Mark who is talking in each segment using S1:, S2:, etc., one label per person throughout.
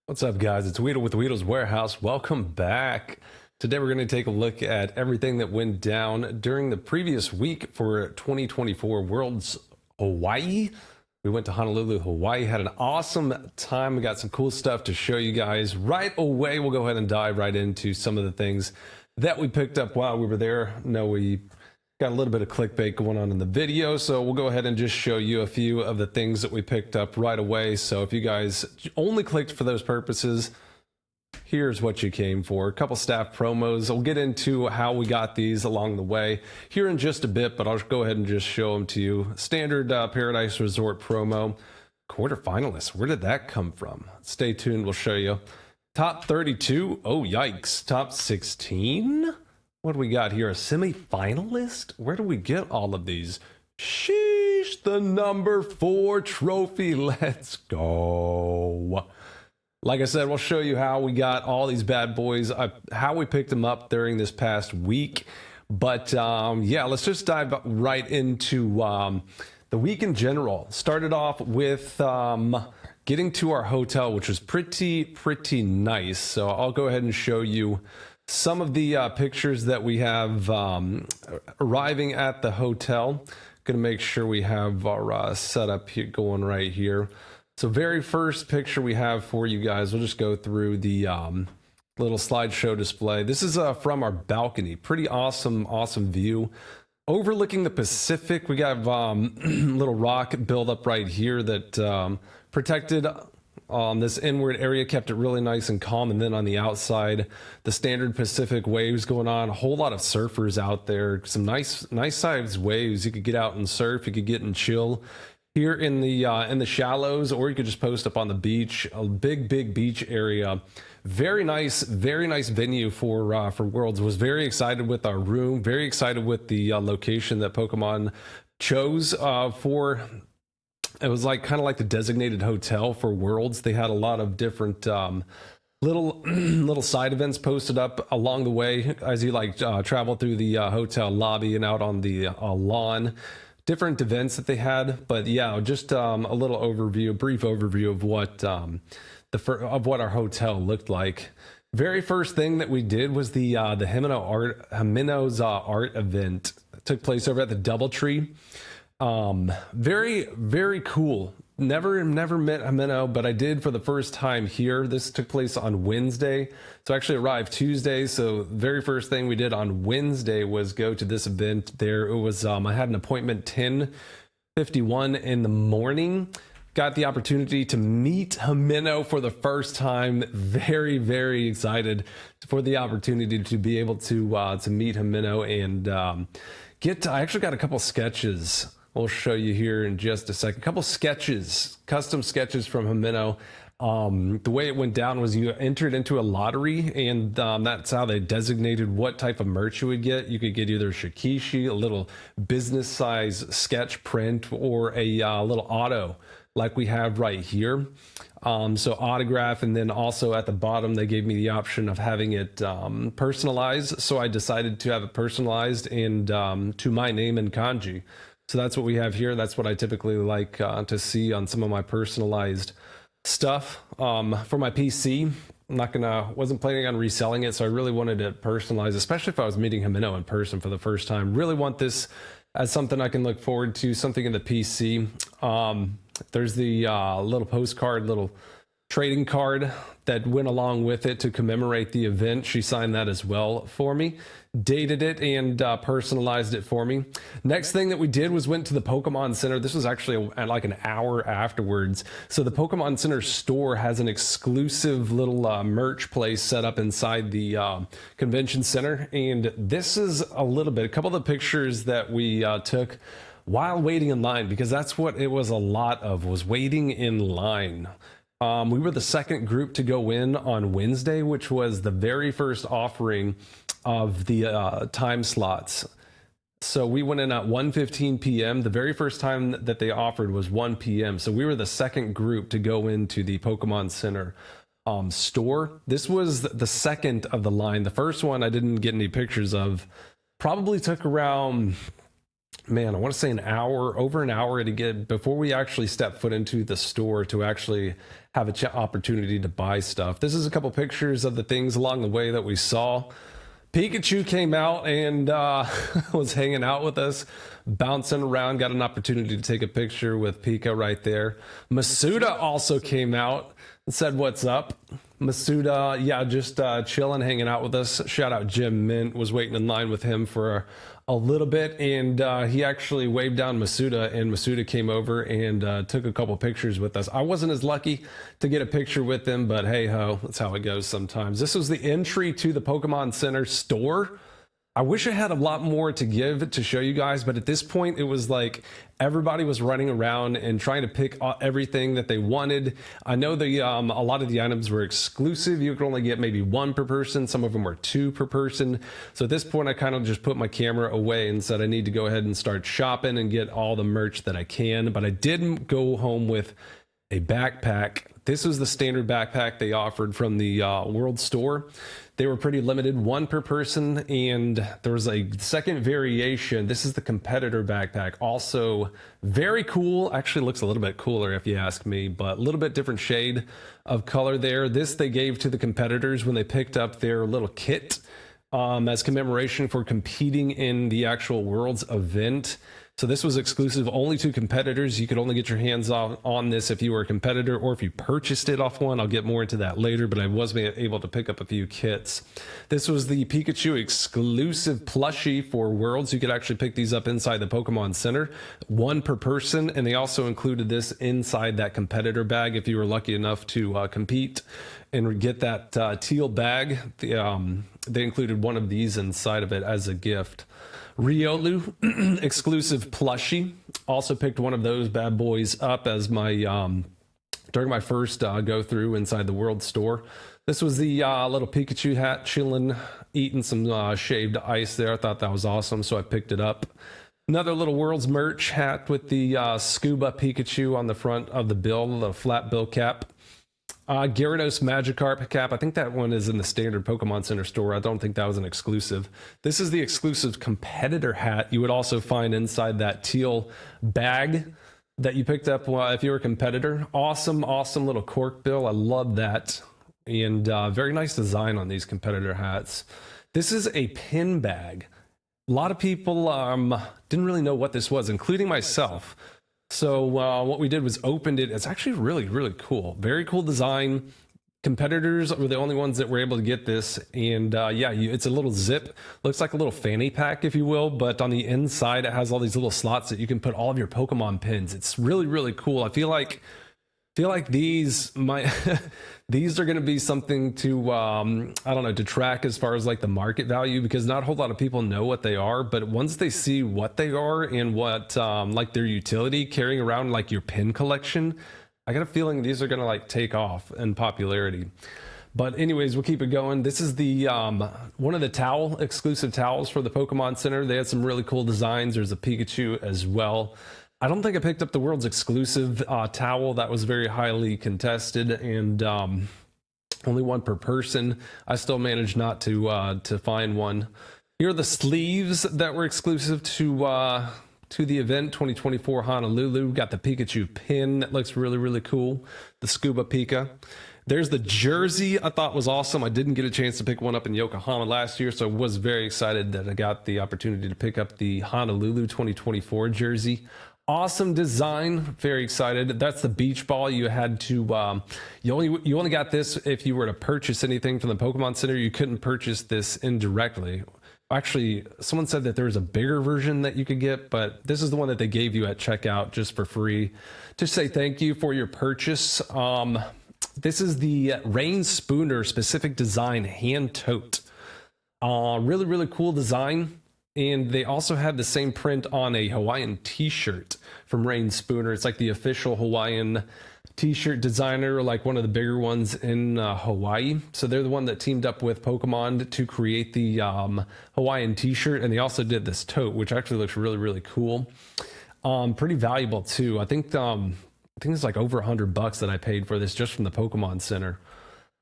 S1: What's up, guys? It's Weedle with Weedle's Warehouse. Welcome back. Today we're going to take a look at everything that went down during the previous week for 2024 Worlds Hawaii. We went to Honolulu, Hawaii, had an awesome time. We got some cool stuff to show you guys right away. We'll go ahead and dive right into some of the things that we picked up while we were there. We got a little bit of clickbait going on in the video, so we'll go ahead and just show you a few of the things that we picked up right away. So if you guys only clicked for those purposes, here's what you came for. A couple staff promos. I'll get into how we got these along the way here in just a bit, but I'll go ahead and just show them to you. Standard Paradise Resort promo. Quarterfinalists, where did that come from? Stay tuned, we'll show you. Top 32, oh yikes. Top 16? What do we got here? A semi-finalist? Where do we get all of these? Sheesh, the number 4 trophy. Let's go. Like I said, we'll show you how we got all these bad boys, how we picked them up during this past week. But yeah, let's just dive right into the week in general. Started off with getting to our hotel, which was pretty nice. So I'll go ahead and show you some of the pictures that we have arriving at the hotel. Gonna make sure we have our setup here going right here. So very first picture we have for you guys, we'll just go through the little slideshow display. This is from our balcony. Pretty awesome view. Overlooking the Pacific, we got little rock buildup right here that protected this inward area, kept it really nice and calm. And then on the outside, the standard Pacific waves going on. A whole lot of surfers out there. Some nice sized waves. You could get out and surf. You could get and chill here in the shallows, or you could just post up on the beach. A big beach area. Very nice venue for Worlds. Was very excited with our room. Very excited with the location that Pokemon chose for. It was like kind of like the designated hotel for Worlds. They had a lot of different little side events posted up along the way as you travel through the hotel lobby and out on the lawn. Different events that they had, but yeah, just a little overview, a brief overview of what what our hotel looked like. Very first thing that we did was the Himeno's art event. It took place over at the DoubleTree. Very cool. Never met Himeno, but I did for the first time here. This took place on Wednesday, so I actually arrived Tuesday. So very first thing we did on Wednesday was go to this event. There it was. I had an appointment 10:51 in the morning. Got the opportunity to meet Himeno for the first time. Very excited for the opportunity to be able to meet Himeno and I actually got a couple sketches. We'll show you here in just a second. A couple sketches, custom sketches from Himeno. The way it went down was you entered into a lottery, and that's how they designated what type of merch you would get. You could get either shikishi, a little business size sketch print, or a little auto like we have right here. So autograph, and then also at the bottom they gave me the option of having it personalized. So I decided to have it personalized and to my name in kanji. So that's what we have here. That's what I typically like to see on some of my personalized stuff. For my PC, wasn't planning on reselling it, so I really wanted to personalize, especially if I was meeting Himeno in person for the first time. Really want this as something I can look forward to, something in the PC. There's the little postcard, little trading card that went along with it to commemorate the event. She signed that as well for me, dated it, and personalized it for me. Next thing that we did was went to the Pokemon Center. This was actually like an hour afterwards. So the Pokemon Center store has an exclusive little merch place set up inside the convention center. And this is a couple of the pictures that we took while waiting in line, because that's what it was a lot of, was waiting in line. We were the second group to go in on Wednesday, which was the very first offering of the time slots. So we went in at 1:15 p.m. The very first time that they offered was 1 p.m. So we were the second group to go into the Pokemon Center store. This was the second of the line. The first one I didn't get any pictures of. Probably took around man, I want to say an hour, over an hour to get before we actually step foot into the store to actually have a opportunity to buy stuff. This is a couple pictures of the things along the way that we saw. Pikachu came out and was hanging out with us, bouncing around, got an opportunity to take a picture with Pika right there. Masuda also came out and said, "What's up?" Masuda, yeah, just chilling, hanging out with us. Shout out Jim Mint, was waiting in line with him for a little bit, and he actually waved down Masuda, and Masuda came over and took a couple pictures with us. I wasn't as lucky to get a picture with him, but hey ho, that's how it goes sometimes. This was the entry to the Pokemon Center store. I wish I had a lot more to give to show you guys, but at this point it was like everybody was running around and trying to pick everything that they wanted. I know the a lot of the items were exclusive. You could only get maybe one per person. Some of them were two per person. So at this point I kind of just put my camera away and said I need to go ahead and start shopping and get all the merch that I can. But I didn't go home with a backpack. This was the standard backpack they offered from the World Store. They were pretty limited, one per person, and there was a second variation. This is the competitor backpack, also very cool. Actually looks a little bit cooler if you ask me, but a little bit different shade of color there. This they gave to the competitors when they picked up their little kit as commemoration for competing in the actual Worlds event. So this was exclusive only to competitors. You could only get your hands on this if you were a competitor or if you purchased it off one. I'll get more into that later, but I was able to pick up a few kits. This was the Pikachu exclusive plushie for Worlds. You could actually pick these up inside the Pokemon Center, one per person, and they also included this inside that competitor bag if you were lucky enough to compete and get that teal bag. They included one of these inside of it as a gift. Riolu exclusive plushie. Also picked one of those bad boys up as my during my first go through inside the World Store. This was the little Pikachu hat, chilling, eating some shaved ice there. I thought that was awesome, so I picked it up. Another little World's merch hat with the scuba Pikachu on the front of the bill, the flat bill cap. Gyarados Magikarp cap. I think that one is in the standard Pokemon Center store. I don't think that was an exclusive. This is the exclusive competitor hat you would also find inside that teal bag that you picked up if you were a competitor. Awesome, awesome little cork bill. I love that. And very nice design on these competitor hats. This is a pin bag. A lot of people didn't really know what this was, including myself. So what we did was opened it. It's actually really, really cool. Very cool design. Competitors were the only ones that were able to get this. And yeah, it's a little zip. Looks like a little fanny pack, if you will. But on the inside, it has all these little slots that you can put all of your Pokemon pins. It's really, really cool. I feel like these these are going to be something to I don't know, to track as far as like the market value, because not a whole lot of people know what they are, but once they see what they are and what like their utility, carrying around like your pin collection, I got a feeling these are going to like take off in popularity. But anyways, we'll keep it going. This is the one of the exclusive towels for the Pokemon Center. They had some really cool designs. There's a Pikachu as well. I don't think I picked up the world's exclusive towel. That was very highly contested, and only one per person. I still managed not to find one. Here are the sleeves that were exclusive to the event 2024 Honolulu. Got the Pikachu pin that looks really, really cool. The Scuba Pika. There's the jersey I thought was awesome. I didn't get a chance to pick one up in Yokohama last year, so I was very excited that I got the opportunity to pick up the Honolulu 2024 jersey. Awesome design, very excited. That's the beach ball. You had to you only got this if you were to purchase anything from the Pokemon Center. You couldn't purchase this indirectly. Actually, someone said that there was a bigger version that you could get, but this is the one that they gave you at checkout just for free to say thank you for your purchase. This is the Rain Spooner specific design hand tote. Really, really cool design. And they also had the same print on a Hawaiian t-shirt from Rain Spooner. It's like the official Hawaiian t-shirt designer, like one of the bigger ones in Hawaii. So they're the one that teamed up with Pokemon to create the Hawaiian t-shirt. And they also did this tote, which actually looks really, really cool. Pretty valuable too. I think it's like over $100 that I paid for this just from the Pokemon Center.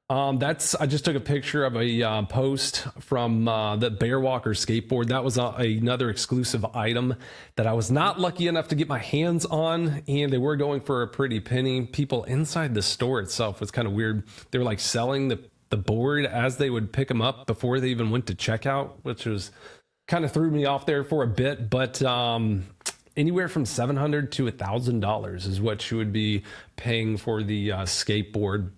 S1: I just took a picture of a post from the Bearwalker skateboard. That was another exclusive item that I was not lucky enough to get my hands on, and they were going for a pretty penny. People inside the store itself was kind of weird. They were like selling the board as they would pick them up before they even went to checkout, which was kind of threw me off there for a bit. But anywhere from $700 to $1,000 is what you would be paying for the skateboard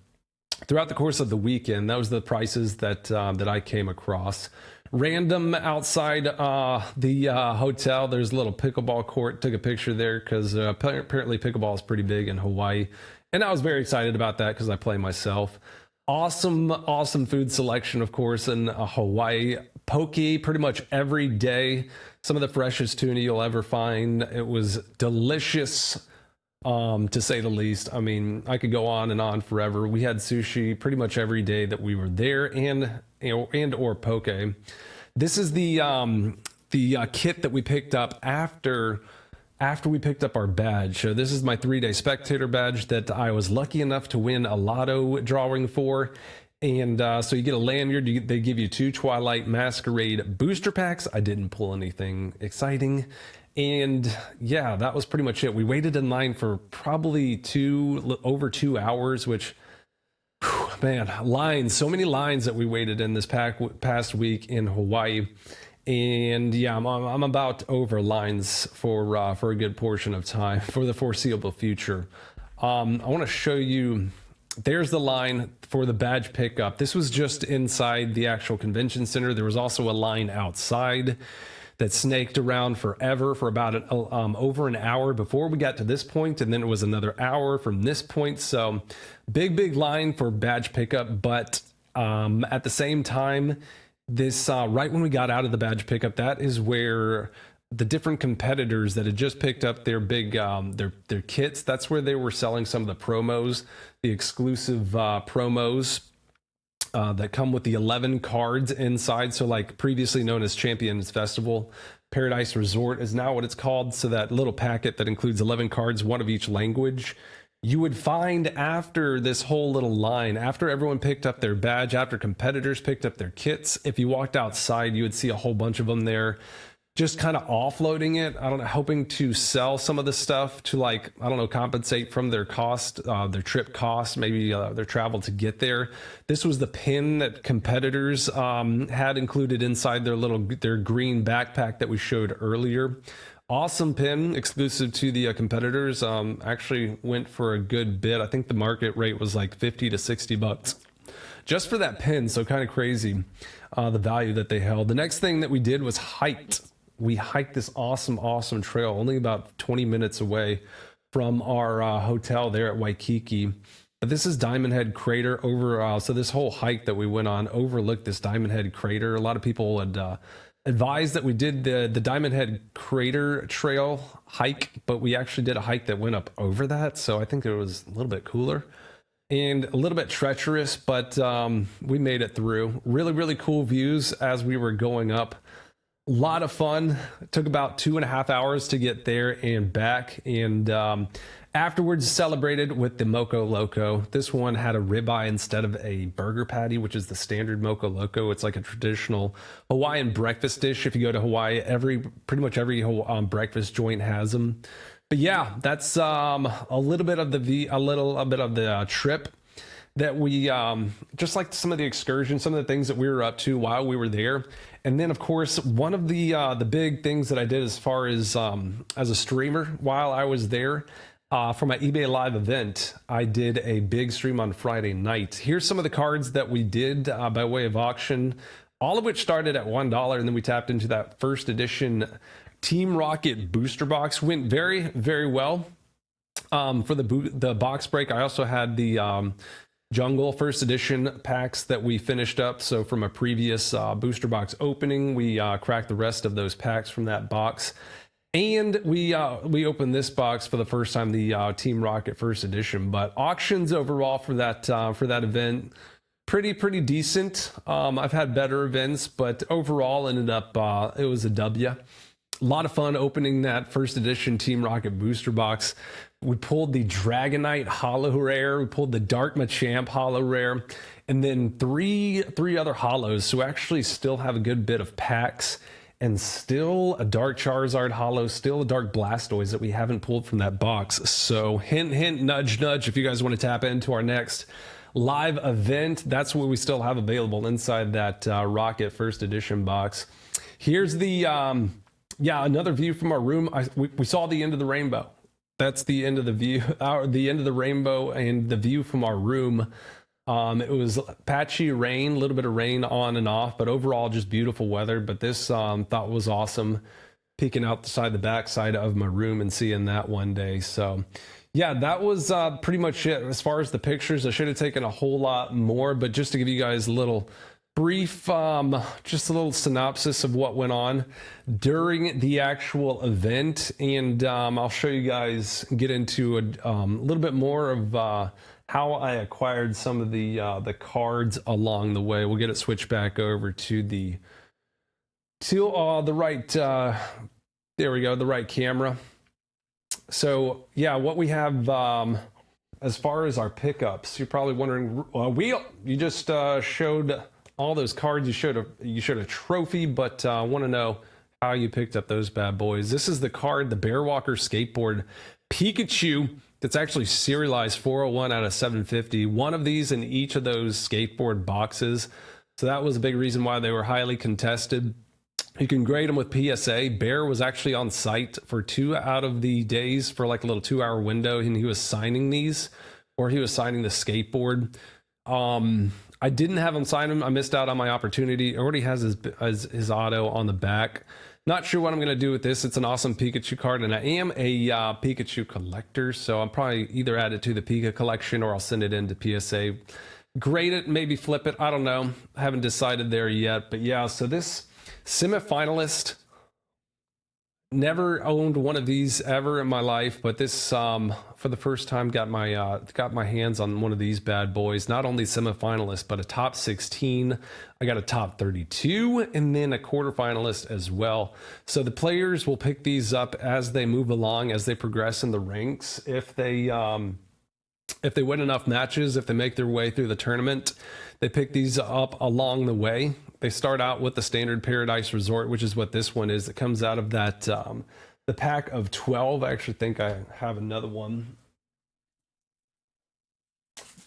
S1: throughout the course of the weekend. That was the prices that I came across. Random outside the hotel, there's a little pickleball court. Took a picture there because apparently pickleball is pretty big in Hawaii, and I was very excited about that because I play myself. Awesome food selection, of course, in Hawaii. Poke pretty much every day. Some of the freshest tuna you'll ever find. It was delicious, to say the least. I mean, I could go on and on forever. We had sushi pretty much every day that we were there, and or poke. This is the kit that we picked up after we picked up our badge. So this is my 3-day Spectator badge that I was lucky enough to win a lotto drawing for. And so you get a lanyard. They give you 2 Twilight Masquerade booster packs. I didn't pull anything exciting. And yeah, that was pretty much it. We waited in line for probably over 2 hours, which, whew, man, lines, so many lines that we waited in this past week in Hawaii. And yeah, I'm about over lines for a good portion of time for the foreseeable future. I want to show you. There's the line for the badge pickup. This was just inside the actual convention center. There was also a line outside that snaked around forever for about over an hour before we got to this point, and then it was another hour from this point. So big line for badge pickup. But at the same time, this right when we got out of the badge pickup, that is where the different competitors that had just picked up their big their kits, that's where they were selling some of the promos, the exclusive promos that come with the 11 cards inside. So like previously known as Champions Festival, Paradise Resort is now what it's called. So that little packet that includes 11 cards, one of each language. You would find after this whole little line, after everyone picked up their badge, after competitors picked up their kits, if you walked outside, you would see a whole bunch of them there, just kind of offloading it. I don't know, hoping to sell some of the stuff to, like, I don't know, compensate from their cost, their trip cost, maybe their travel to get there. This was the pin that competitors had included inside their green backpack that we showed earlier. Awesome pin, exclusive to the competitors. Actually went for a good bit. I think the market rate was like 50 to 60 bucks just for that pin. So kind of crazy, the value that they held. The next thing that we did was hiked. We hiked this awesome trail, only about 20 minutes away from our hotel there at Waikiki. But this is Diamond Head Crater over. So this whole hike that we went on overlooked this Diamond Head Crater. A lot of people had advised that we did the Diamond Head Crater Trail hike, but we actually did a hike that went up over that. So I think it was a little bit cooler and a little bit treacherous, but we made it through. Really cool views as we were going up. A lot of fun. It took about 2.5 hours to get there and back, and afterwards celebrated with the Moco Loco. This one had a ribeye instead of a burger patty, which is the standard Moco Loco. It's like a traditional Hawaiian breakfast dish. If you go to Hawaii, pretty much every breakfast joint has them. But yeah, that's a little bit of the trip that we just like some of the excursions, some of the things that we were up to while we were there. And then of course, one of the big things that I did as far as a streamer while I was there, for my eBayLive event, I did a big stream on Friday night. Here's some of the cards that we did by way of auction, all of which started at $1, and then we tapped into that first edition Team Rocket booster box. Went very well. For the box break, I also had the Jungle first edition packs that we finished up. So from a previous booster box opening, we cracked the rest of those packs from that box. And we opened this box for the first time, the Team Rocket first edition. But auctions overall for that event, pretty decent. I've had better events, but overall ended up it was a W. A lot of fun opening that first edition Team Rocket booster box. We pulled the Dragonite Holo Rare, we pulled the Dark Machamp Holo Rare, and then three other holos. So we actually still have a good bit of packs, and still a Dark Charizard Holo, still a Dark Blastoise that we haven't pulled from that box. So hint, hint, nudge, nudge, if you guys want to tap into our next live event, that's what we still have available inside that Rocket first edition box. Here's the, yeah, another view from our room. We saw the end of the rainbow. That's the end of the view, the end of the rainbow and the view from our room. It was patchy rain, a little bit of rain on and off, but overall just beautiful weather. But this thought was awesome, peeking out the back side of my room and seeing that one day. So yeah, that was pretty much it. As far as the pictures, I should have taken a whole lot more, but just to give you guys a little brief, just a little synopsis of what went on during the actual event, and I'll show you guys, get into a little bit more of how I acquired some of the cards along the way. We'll get it switched back over to the right, there we go, the right camera. So yeah, what we have as far as our pickups, you're probably wondering, you just showed all those cards, you showed a trophy, but I want to know how you picked up those bad boys. This is the card, the Bear Walker Skateboard Pikachu, that's actually serialized 401 out of 750. One of these in each of those skateboard boxes. So that was a big reason why they were highly contested. You can grade them with PSA. Bear was actually on site for 2 out of the days for like a little 2-hour window, and he was signing these, or he was signing the skateboard. I didn't have him sign them. I missed out on my opportunity. He already has his auto on the back. Not sure what I'm going to do with this. It's an awesome Pikachu card, and I am a Pikachu collector, so I'll probably either add it to the Pika collection or I'll send it into PSA. Grade it, maybe flip it. I don't know. I haven't decided there yet. But yeah, so this semifinalist, never owned one of these ever in my life, but this for the first time got my hands on one of these bad boys. Not only semifinalist, but a top 16. I got a top 32 and then a quarterfinalist as well. So the players will pick these up as they move along, as they progress in the ranks. If they win enough matches, if they make their way through the tournament, they pick these up along the way. They start out with the standard Paradise Resort, which is what this one is. It comes out of that, the pack of 12. I actually think I have another one.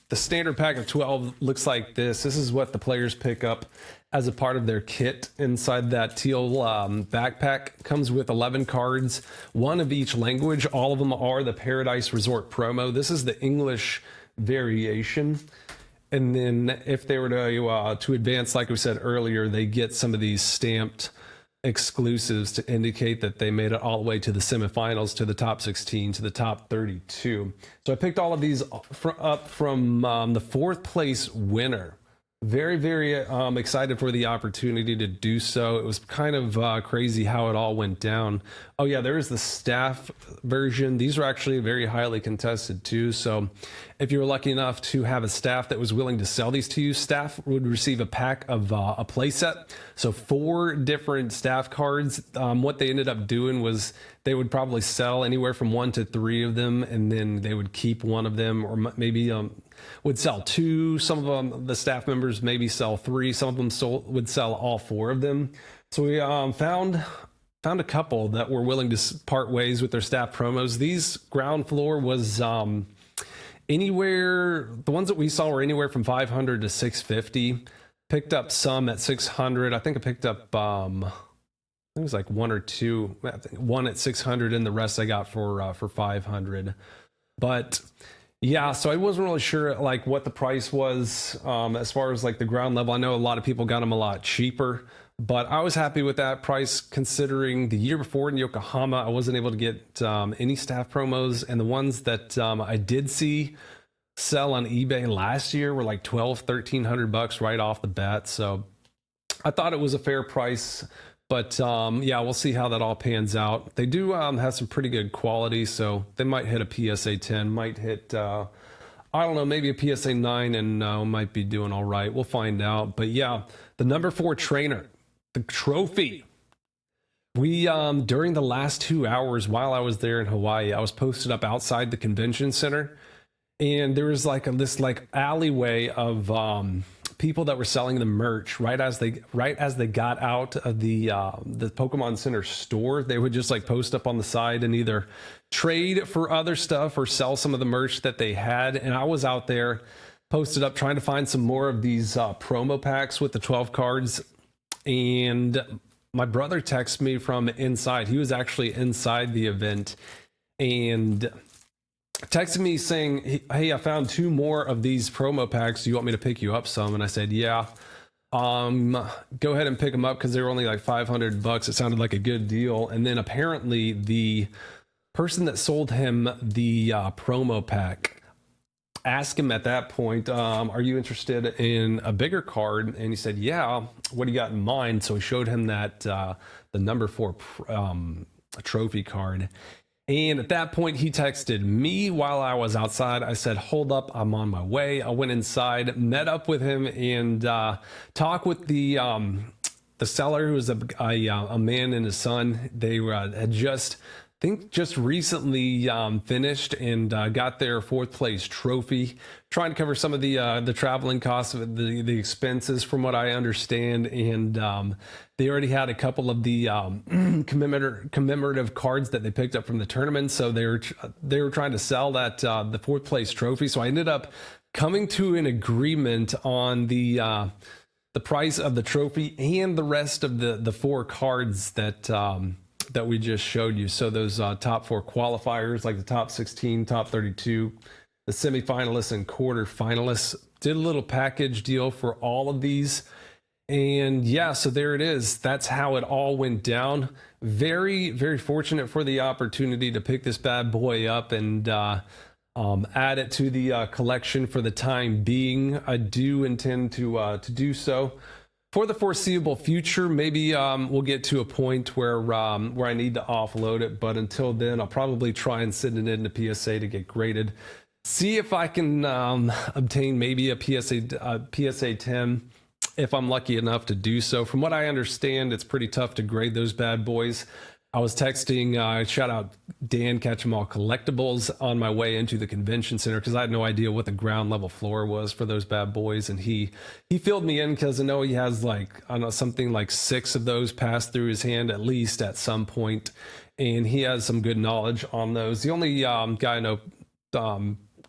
S1: The standard pack of 12 looks like this. This is what the players pick up as a part of their kit inside that teal backpack. Comes with 11 cards, 1 of each language. All of them are the Paradise Resort promo. This is the English variation. And then if they were to advance, like we said earlier, they get some of these stamped exclusives to indicate that they made it all the way to the semifinals, to the top 16, to the top 32. So I picked all of these up from the 4th place winner. Very, very excited for the opportunity to do so. It was kind of crazy how it all went down. Oh yeah, there is the staff version. These are actually very highly contested too. So if you were lucky enough to have a staff that was willing to sell these to you, staff would receive a pack of a playset. So 4 different staff cards. What they ended up doing was they would probably sell anywhere from 1 to 3 of them, and then they would keep 1 of them, or maybe would sell 2. Some of them, the staff members, maybe sell 3. Some of them would sell all 4 of them. So we found a couple that were willing to part ways with their staff promos. These ground floor was anywhere, the ones that we saw were anywhere from 500 to 650. Picked up some at 600. I think I picked up it was like 1 or 2, 1 at 600, and the rest I got for 500. But yeah, so I wasn't really sure like what the price was as far as like the ground level. I know a lot of people got them a lot cheaper, but I was happy with that price considering the year before in Yokohama I wasn't able to get any staff promos, and the ones that I did see sell on eBay last year were like $1,200-1,300 right off the bat. So I thought it was a fair price. But yeah, we'll see how that all pans out. They do have some pretty good quality, so they might hit a PSA 10, might hit, I don't know, maybe a PSA 9, and might be doing all right. We'll find out. But yeah, the number 4 trainer, the trophy, We during the last 2 hours while I was there in Hawaii, I was posted up outside the convention center, and there was like this like alleyway of people that were selling the merch right as they got out of the Pokemon Center store. They would just like post up on the side and either trade for other stuff or sell some of the merch that they had. And I was out there posted up trying to find some more of these promo packs with the 12 cards. And my brother texted me from inside. He was actually inside the event and texted me saying, hey, I found 2 more of these promo packs. Do you want me to pick you up some? And I said, yeah, go ahead and pick them up, because they were only like $500. It sounded like a good deal. And then apparently the person that sold him the promo pack asked him at that point, are you interested in a bigger card? And he said, yeah, what do you got in mind? So he showed him that the number 4 trophy card. And at that point, he texted me while I was outside. I said, hold up, I'm on my way. I went inside, met up with him, and talked with the seller, who was a man and his son. They had just recently finished and got their 4th place trophy, trying to cover some of the traveling costs of the expenses, from what I understand. And they already had a couple of the commemorative cards that they picked up from the tournament, so they were trying to sell that the 4th place trophy. So I ended up coming to an agreement on the price of the trophy and the rest of the 4 cards that we just showed you. So those top 4 qualifiers, like the top 16, top 32, the semifinalists and quarterfinalists. Did a little package deal for all of these. And yeah, so there it is. That's how it all went down. Very, very fortunate for the opportunity to pick this bad boy up and add it to the collection for the time being. I do intend to do so for the foreseeable future. Maybe we'll get to a point where I need to offload it, but until then, I'll probably try and send it into PSA to get graded. See if I can obtain maybe a PSA 10 if I'm lucky enough to do so. From what I understand, it's pretty tough to grade those bad boys. I was texting, shout out Dan Catch 'em All Collectibles, on my way into the convention center, because I had no idea what the ground level floor was for those bad boys. And he filled me in, because I know he has like, I don't know, something like 6 of those pass through his hand at least at some point. And he has some good knowledge on those. The only guy I know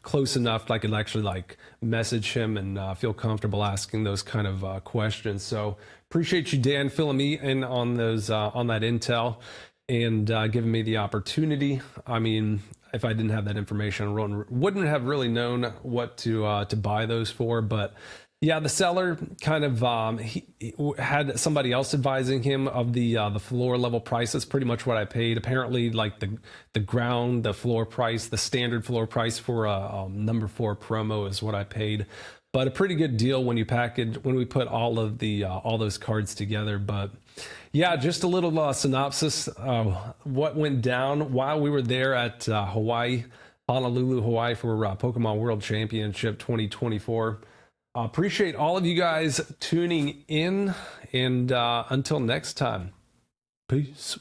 S1: close enough I could actually like message him and feel comfortable asking those kind of questions. So appreciate you, Dan, filling me in on those on that intel and giving me the opportunity. I mean, if I didn't have that information, I wouldn't have really known what to buy those for. But yeah, the seller kind of he had somebody else advising him of the floor level price. That's pretty much what I paid. Apparently, like the floor price, the standard floor price for a number 4 promo is what I paid. But a pretty good deal when we put all of the all those cards together. But yeah, just a little synopsis what went down while we were there at Honolulu, Hawaii for Pokemon World Championship 2024. Appreciate all of you guys tuning in, and until next time, peace.